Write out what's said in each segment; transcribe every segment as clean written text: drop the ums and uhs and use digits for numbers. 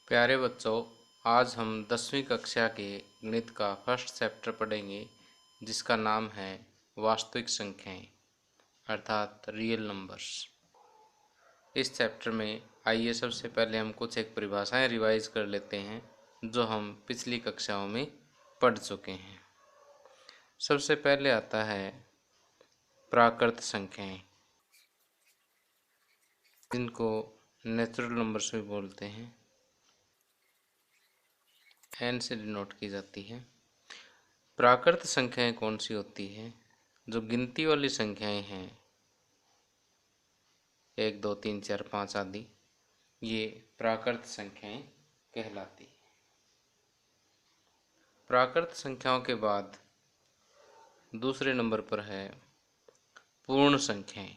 प्यारे बच्चों, आज हम 10वीं कक्षा के गणित का फर्स्ट चैप्टर पढ़ेंगे जिसका नाम है वास्तविक संख्याएं अर्थात रियल नंबर्स। इस चैप्टर में आइए सबसे पहले हम कुछ एक परिभाषाएं रिवाइज कर लेते हैं जो हम पिछली कक्षाओं में पढ़ चुके हैं। सबसे पहले आता है प्राकृत संख्याएं, जिनको नेचुरल नंबर्स भी बोलते हैं, एन से डिनोट की जाती है। प्राकृत संख्याएं कौन सी होती हैं? जो गिनती वाली संख्याएं हैं 1, 2, 3, 4, 5 आदि, ये प्राकृत संख्याएं कहलाती हैं। प्राकृत संख्याओं के बाद दूसरे नंबर पर है पूर्ण संख्याएं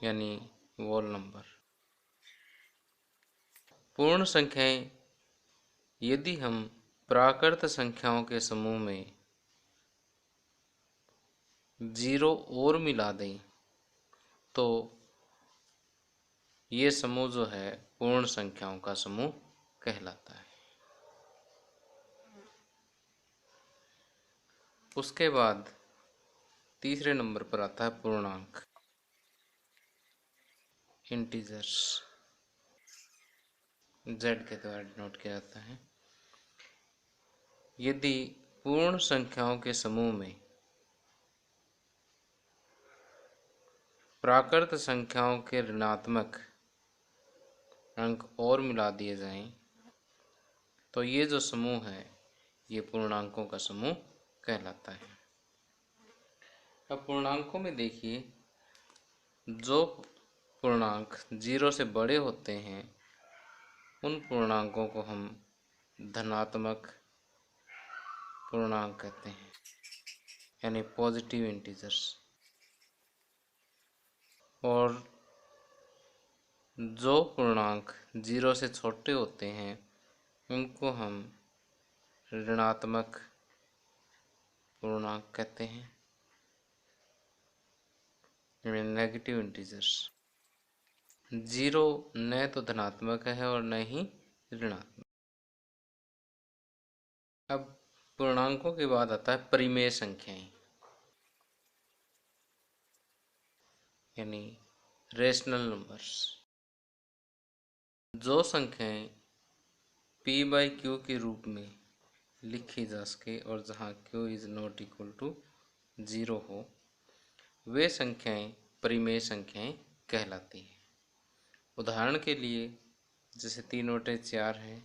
यानी वोल नंबर। पूर्ण संख्याएं यदि हम प्राकृत संख्याओं के समूह में 0 और मिला दें तो ये समूह जो है पूर्ण संख्याओं का समूह कहलाता है। उसके बाद तीसरे नंबर पर आता है पूर्णांक, इंटीजर्स, जेड के द्वारा डिनोट किया जाता है। यदि पूर्ण संख्याओं के समूह में प्राकृत संख्याओं के ऋणात्मक अंक और मिला दिए जाएं तो ये जो समूह है ये पूर्णांकों का समूह कहलाता है। अब पूर्णांकों में देखिए, जो पूर्णांक 0 से बड़े होते हैं उन पूर्णांकों को हम धनात्मक पूर्णांक कहते हैं यानी पॉजिटिव इंटीजर्स, और जो पूर्णांक 0 से छोटे होते हैं उनको हम ऋणात्मक पूर्णांक कहते हैं यानी नेगेटिव इंटीजर्स। 0 न तो धनात्मक है और न ही ऋणात्मक। अब पूर्णांकों के बाद आता है परिमेय संख्याएं यानी रेशनल नंबर्स। जो संख्याएं p/q के रूप में लिखी जा सके और जहां q is not equal to 0 हो, वे संख्याएं परिमेय संख्याएं कहलाती हैं। उदाहरण के लिए जैसे 3/4 है,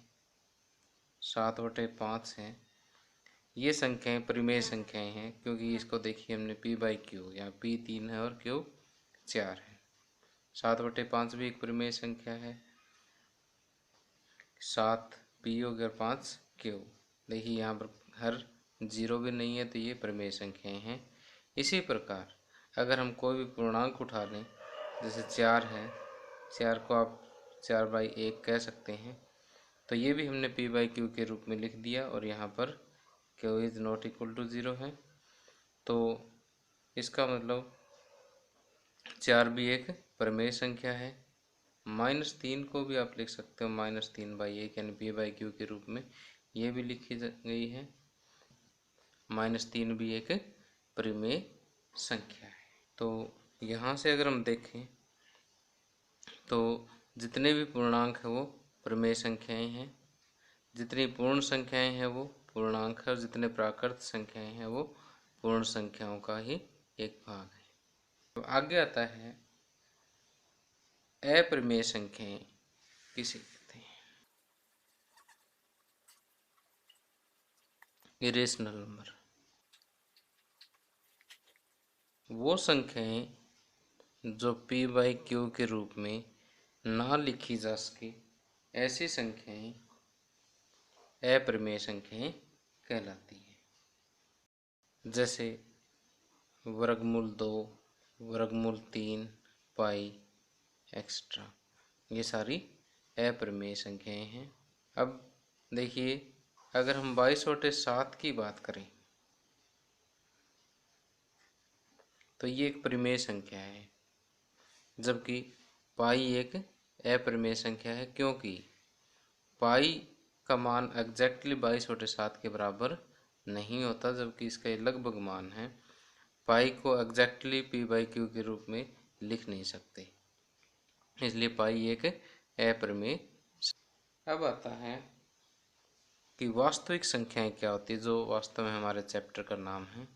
7/5 है, ये संख्याएं परिमेय संख्याएं हैं क्योंकि इसको देखिए हमने p/q, यहाँ p 3 है और q 4 है। 7/5 भी एक परिमेय संख्या है, 7 p हो गया, 5 q। देखिए यहाँ पर हर 0 भी नहीं है तो ये परिमेय संख्याएं हैं। इसी प्रकार अगर हम कोई भी पूर्णांक उठा लें, जैसे 4 है, 4 को आप 4/1 कह सकते हैं, तो ये भी हमने p/q के रूप में लिख दिया और यहाँ पर q is not equal to 0 है, तो इसका मतलब 4 भी एक परिमेय संख्या है। -3 को भी आप लिख सकते हो -3/1 यानी p/q के रूप में, ये भी लिखी गई है। -3 भी एक परिमेय संख्या है। तो यहाँ से अगर हम देखें तो जितने भी पूर्णांक हैं वो परिमेय संख्याएं हैं, जितनी पूर्ण संख्याएं हैं वो पूर्णांक है, और जितने प्राकृत संख्याएं हैं वो पूर्ण संख्याओं का ही एक भाग है। तो आगे आता है अपरिमेय संख्याएं किसे कहते हैं? Irrational number. वो संख्याएं जो p/q के रूप में ना लिखी जा सके, ऐसी संख्याएं अपरिमेय संख्याएं कहलाती हैं। जैसे वर्गमूल 2, वर्गमूल 3, पाई एक्स्ट्रा, ये सारी अपरिमेय संख्याएं हैं। अब देखिए, अगर हम 22/7 की बात करें तो ये एक परिमेय संख्या है, जबकि पाई एक अप्रमेय संख्या है, क्योंकि पाई का मान एग्जैक्टली 22/7 के बराबर नहीं होता, जबकि इसका ये लगभग मान है। पाई को एग्जैक्टली p/q के रूप में लिख नहीं सकते, इसलिए पाई एक अप्रमेय। अब आता है कि वास्तविक संख्याएं क्या होती है, जो वास्तव में हमारे चैप्टर का नाम है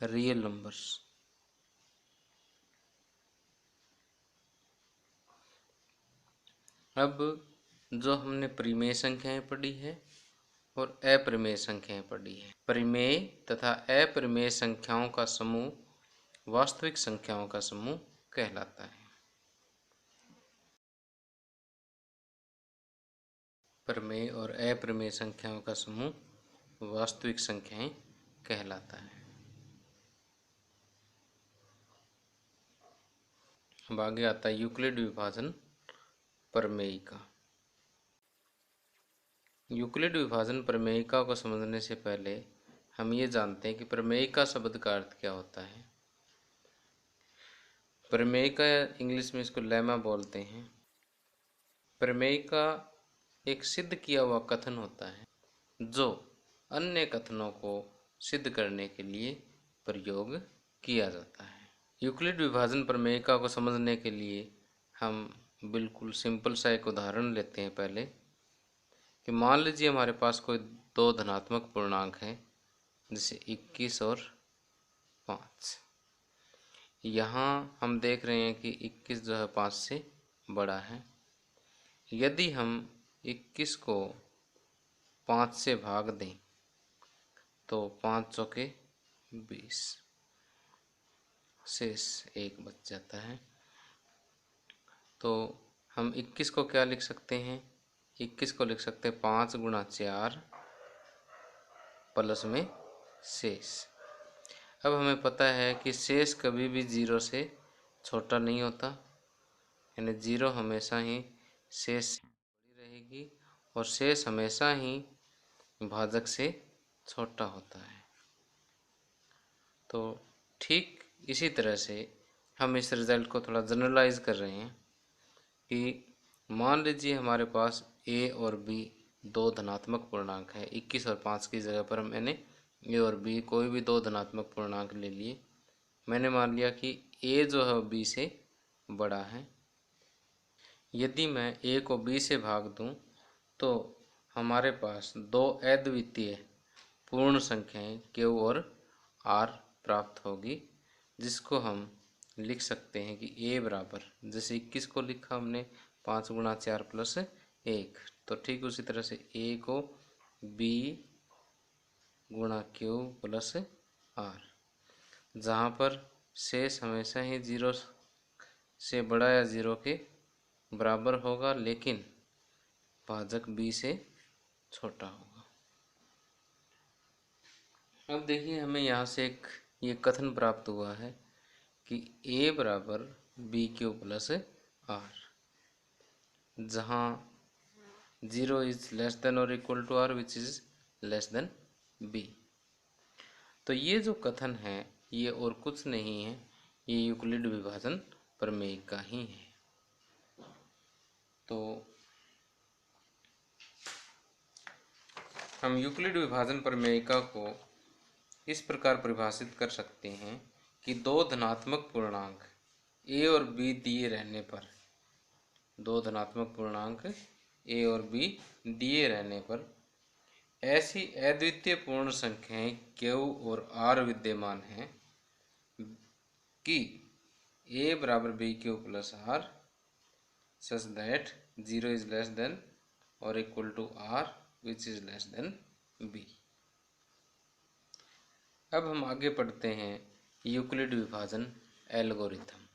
रियल नंबर्स। अब जो हमने परिमेय संख्याएं पढ़ी है और अप्रमेय संख्याएं पढ़ी है, परिमेय तथा अप्रमेय संख्याओं का समूह वास्तविक संख्याओं का समूह कहलाता है। परिमेय और अप्रमेय संख्याओं का समूह वास्तविक संख्याएं कहलाता है। अब आगे आता है यूक्लिड विभाजन प्रमेयिका। यूक्लिड विभाजन प्रमेयिका को समझने से पहले हम ये जानते हैं कि प्रमेयिका शब्द का अर्थ क्या होता है। प्रमेयिका, इंग्लिश में इसको लेमा बोलते हैं। प्रमेयिका एक सिद्ध किया हुआ कथन होता है जो अन्य कथनों को सिद्ध करने के लिए प्रयोग किया जाता है। यूक्लिड विभाजन प्रमेयिका को समझने के लिए हम बिल्कुल सिंपल सा एक उदाहरण लेते हैं पहले, कि मान लीजिए हमारे पास कोई दो धनात्मक पूर्णांक हैं, जैसे 21 और 5। यहाँ हम देख रहे हैं कि 21 जो है 5 से बड़ा है। यदि हम 21 को 5 से भाग दें तो 5 चौके 20, शेष 1 बच जाता है। तो हम 21 को क्या लिख सकते हैं, 21 को लिख सकते हैं 5 गुणा 4 प्लस में शेष। अब हमें पता है कि शेष कभी भी 0 से छोटा नहीं होता, यानी 0 हमेशा ही शेष से बड़ी रहेगी और शेष हमेशा ही भाजक से छोटा होता है। तो ठीक इसी तरह से हम इस रिजल्ट को थोड़ा जनरलाइज कर रहे हैं कि मान लीजिए हमारे पास a और b दो धनात्मक पूर्णांक है। 21 और 5 की जगह पर मैंने a और b कोई भी दो धनात्मक पूर्णांक ले लिए। मैंने मान लिया कि a जो है b से बड़ा है। यदि मैं a को b से भाग दूं तो हमारे पास दो अद्वितीय पूर्ण संख्याएं q और r प्राप्त होगी, जिसको हम लिख सकते हैं कि a बराबर, जैसे 21 को लिखा हमने 5 गुणा 4 प्लस 1, तो ठीक उसी तरह से a को b गुणा q प्लस r, जहाँ पर शेष हमेशा ही 0 से बड़ा या 0 के बराबर होगा, लेकिन भाजक b से छोटा होगा। अब देखिए हमें यहाँ से एक ये कथन प्राप्त हुआ है कि a बराबर BQ प्लस R, जहाँ 0 इज लेस देन और equal to R which is less than B। तो ये जो कथन है ये और कुछ नहीं है, ये यूक्लिड विभाजन प्रमेय का ही है। तो हम यूक्लिड विभाजन प्रमेयिका को इस प्रकार परिभाषित कर सकते हैं कि दो धनात्मक पूर्णांक a और b दिए रहने पर, दो धनात्मक पूर्णांक a और b दिए रहने पर ऐसी अद्वितीय पूर्ण संख्याएं q और r विद्यमान हैं कि a बराबर BQ plus R such that 0 is less than और equal to R which is less than B। अब हम आगे पढ़ते हैं यूक्लिड विभाजन एल्गोरिथम।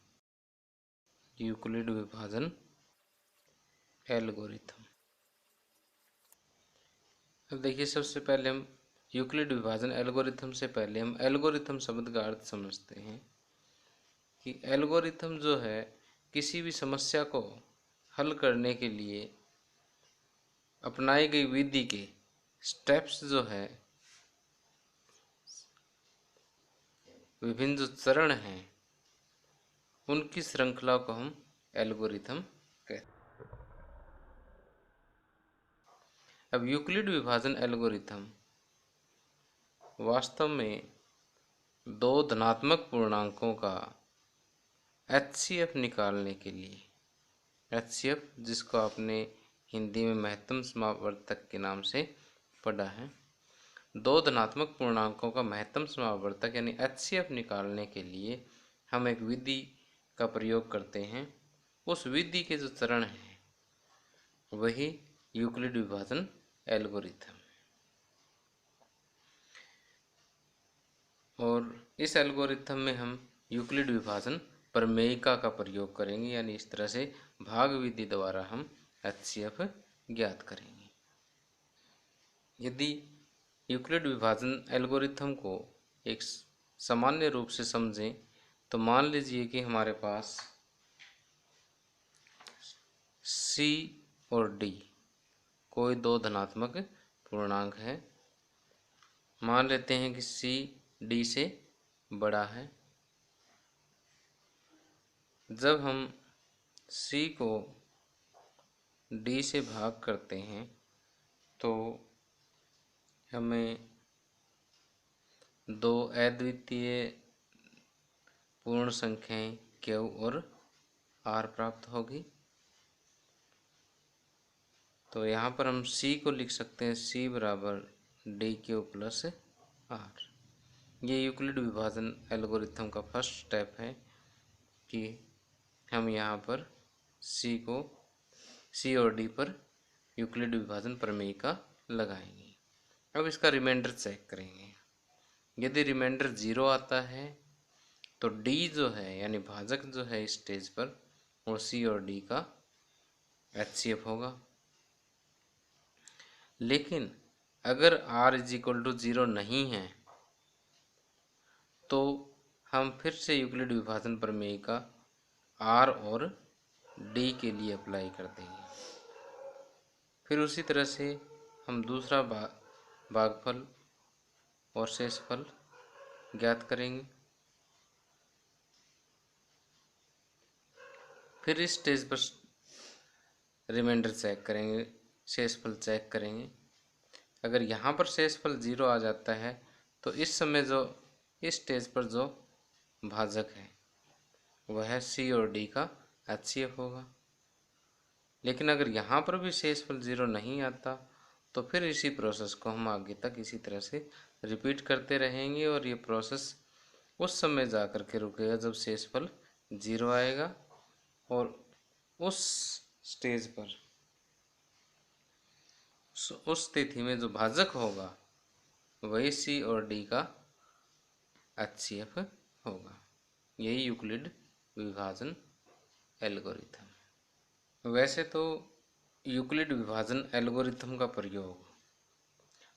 यूक्लिड विभाजन एल्गोरिथम। अब देखिए सबसे पहले हम यूक्लिड विभाजन एल्गोरिथम से पहले हम एल्गोरिथम शब्द का अर्थ समझते हैं कि एल्गोरिथम जो है किसी भी समस्या को हल करने के लिए अपनाई गई विधि के स्टेप्स जो है, विभिन्न जो चरण हैं, उनकी श्रृंखला को हम एल्गोरिथम कहते हैं। अब यूक्लिड विभाजन एल्गोरिथम वास्तव में दो धनात्मक पूर्णांकों का HCF निकालने के लिए, HCF जिसको आपने हिंदी में महत्तम समावर्तक के नाम से पढ़ा है, दो धनात्मक पूर्णांकों का महत्तम समावर्तक यानी HCF निकालने के लिए हम एक विधि का प्रयोग करते हैं। उस विधि के जो चरण हैं वही यूक्लिड विभाजन एल्गोरिथम, और इस एल्गोरिथम में हम यूक्लिड विभाजन प्रमेयिका का प्रयोग करेंगे, यानी इस तरह से भाग विधि द्वारा हम HCF ज्ञात करेंगे। यदि यूक्लिड विभाजन एल्गोरिथम को एक सामान्य रूप से समझें तो मान लीजिए कि हमारे पास C और D कोई दो धनात्मक पूर्णांक है। मान लेते हैं कि C D से बड़ा है। जब हम C को D से भाग करते हैं तो हमें दो अद्वितीय पूर्ण संख्याएं Q और R प्राप्त होगी। तो यहाँ पर हम C को लिख सकते हैं C बराबर DQ प्लस R। ये यूक्लिड विभाजन एल्गोरिथम का फर्स्ट स्टेप है कि हम यहाँ पर C और D पर यूक्लिड विभाजन प्रमेय का लगाएंगे। अब इसका रिमाइंडर चेक करेंगे। यदि रिमाइंडर 0 आता है तो D जो है यानी भाजक जो है इस स्टेज पर वो C और D का HCF होगा। लेकिन अगर R = 0 नहीं है तो हम फिर से यूक्लिड विभाजन प्रमेय का R और D के लिए अप्लाई कर देंगे। फिर उसी तरह से हम दूसरा भागफल और शेषफल ज्ञात करेंगे। फिर इस स्टेज पर रिमाइंडर चेक करेंगे, शेषफल चेक करेंगे। अगर यहाँ पर शेषफल 0 आ जाता है तो इस समय जो इस स्टेज पर जो भाजक है वह C और D का HCF होगा। लेकिन अगर यहाँ पर भी शेषफल 0 नहीं आता तो फिर इसी प्रोसेस को हम आगे तक इसी तरह से रिपीट करते रहेंगे और ये प्रोसेस उस समय जा कर के रुकेगा जब शेषफल 0 आएगा, और उस स्टेज पर उस स्थिति में जो भाजक होगा वही C और D का HCF होगा। यही यूक्लिड विभाजन एल्गोरिथम। वैसे तो यूक्लिड विभाजन एल्गोरिथम का प्रयोग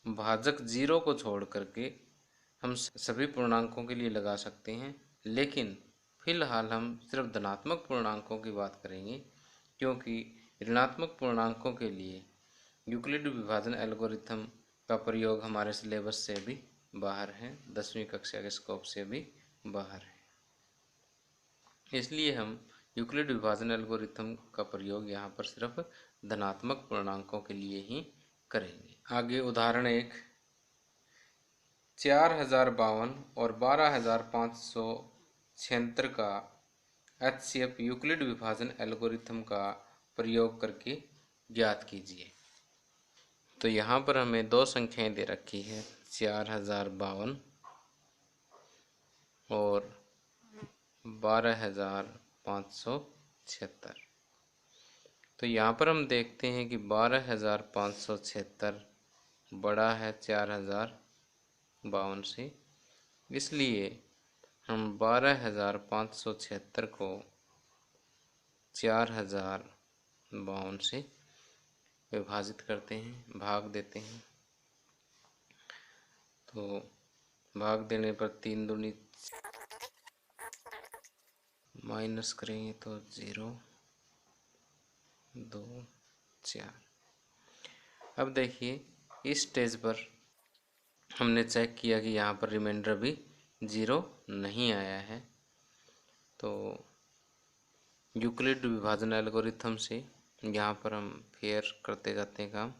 भाजक 0 को छोड़ करके हम सभी पूर्णांकों के लिए लगा सकते हैं, लेकिन फिलहाल हम सिर्फ धनात्मक पूर्णांकों की बात करेंगे, क्योंकि ऋणात्मक पूर्णांकों के लिए यूक्लिड विभाजन एल्गोरिथम का प्रयोग हमारे सिलेबस से भी बाहर है, 10वीं कक्षा के स्कोप से भी बाहर है। इसलिए हम यूक्लिड विभाजन एल्गोरिथम का प्रयोग यहाँ पर सिर्फ धनात्मक पूर्णांकों के लिए ही करेंगे। आगे उदाहरण 1, 4052 और 12576 का HCF यूक्लिड विभाजन एल्गोरिथम का प्रयोग करके ज्ञात कीजिए। तो यहाँ पर हमें दो संख्याएं दे रखी है, 4052 और 12576। तो यहाँ पर हम देखते हैं कि 12576 बड़ा है 4052 से, इसलिए हम 12576 को 4052 से विभाजित करते हैं, भाग देते हैं। तो भाग देने पर 3 दूनी माइनस करेंगे तो 0 2 4। अब देखिए इस स्टेज पर हमने चेक किया कि यहाँ पर रिमाइंडर भी 0 नहीं आया है, तो यूक्लिड विभाजन एल्गोरिथम से यहाँ पर हम फेयर करते जाते हैं काम।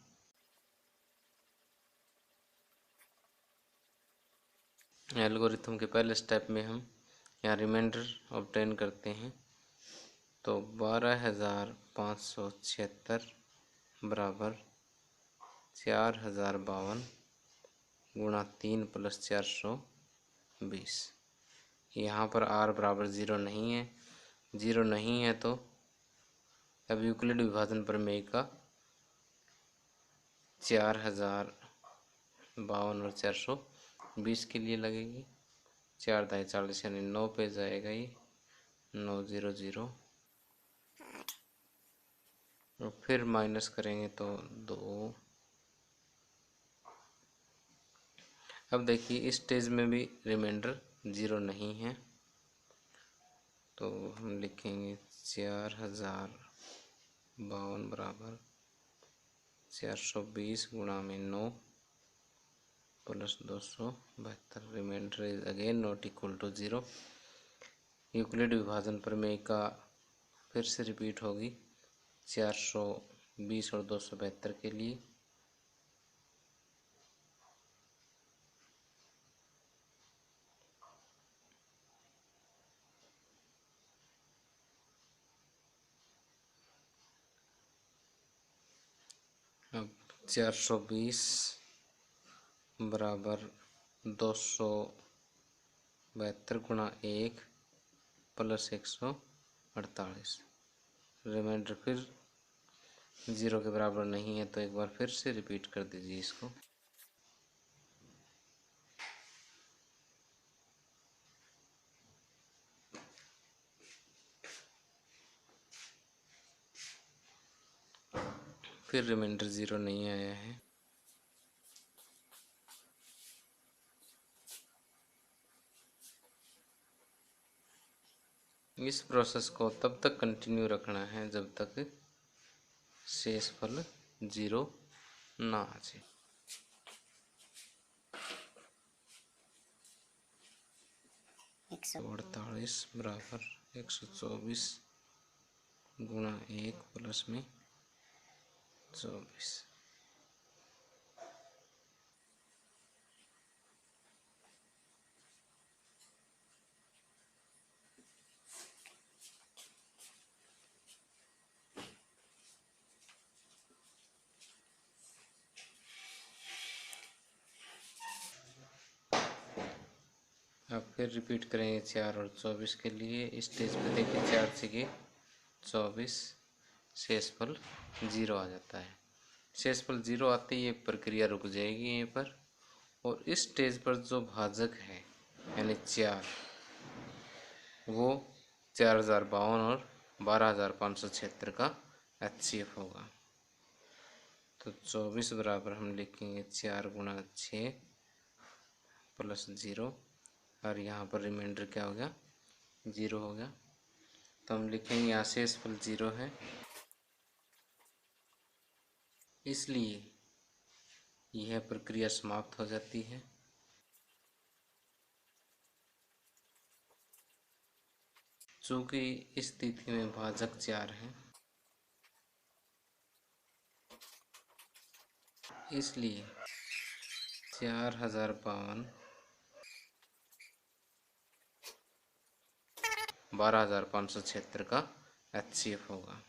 एल्गोरिथम के पहले स्टेप में हम यहाँ रिमाइंडर ऑब्टेन करते हैं, तो 12,576 बराबर 4,052 गुणा 3 + 420। यहाँ पर r बराबर 0 नहीं है, 0 नहीं है तो अब यूक्लिड विभाजन प्रमेय का 4,052 और 420 के लिए लगेगी। 4 दाई 40 यानी 9 पे जाएगा ये, 900 और फिर माइनस करेंगे तो 2। अब देखिए इस स्टेज में भी रिमाइंडर 0 नहीं है, तो हम लिखेंगे 4,052 बराबर 420 गुणा में 9 + 272। Remainder is again not equal to 0। Euclid विभाजन प्रमेय का फिर से रिपीट होगी 420 और 272 के लिए। अब 420 बराबर 272 गुणा 1 + 148। रिमाइंडर फिर 0 के बराबर नहीं है, तो एक बार फिर से रिपीट कर दीजिए इसको। फिर रिमाइंडर 0 नहीं आया है। इस प्रोसेस को तब तक कंटिन्यू रखना है जब तक शेषफल 0 ना आ जाए। 148 बराबर 124 गुणा 1 प्लस में 24। अब फिर रिपीट करेंगे 4 और 24 के लिए। इस स्टेज पे देखिए 4 से 24, शेषफल 0 आ जाता है। शेषफल 0 आते ही ये प्रक्रिया रुक जाएगी यहीं पर, और इस स्टेज पर जो भाजक है यानी 4, वो 4,052 और 12,576 का HCF होगा। तो 24 बराबर हम लिखेंगे 4 गुणा 6 + 0, और यहाँ पर रिमाइंडर क्या हो गया, 0 हो गया। तो हम लिखेंगे यहाँ शेषफल 0 है, इसलिए यह प्रक्रिया समाप्त हो जाती है। चूँकि इस स्थिति में भाजक 4 है, इसलिए 4,052 12,576 का HCF होगा।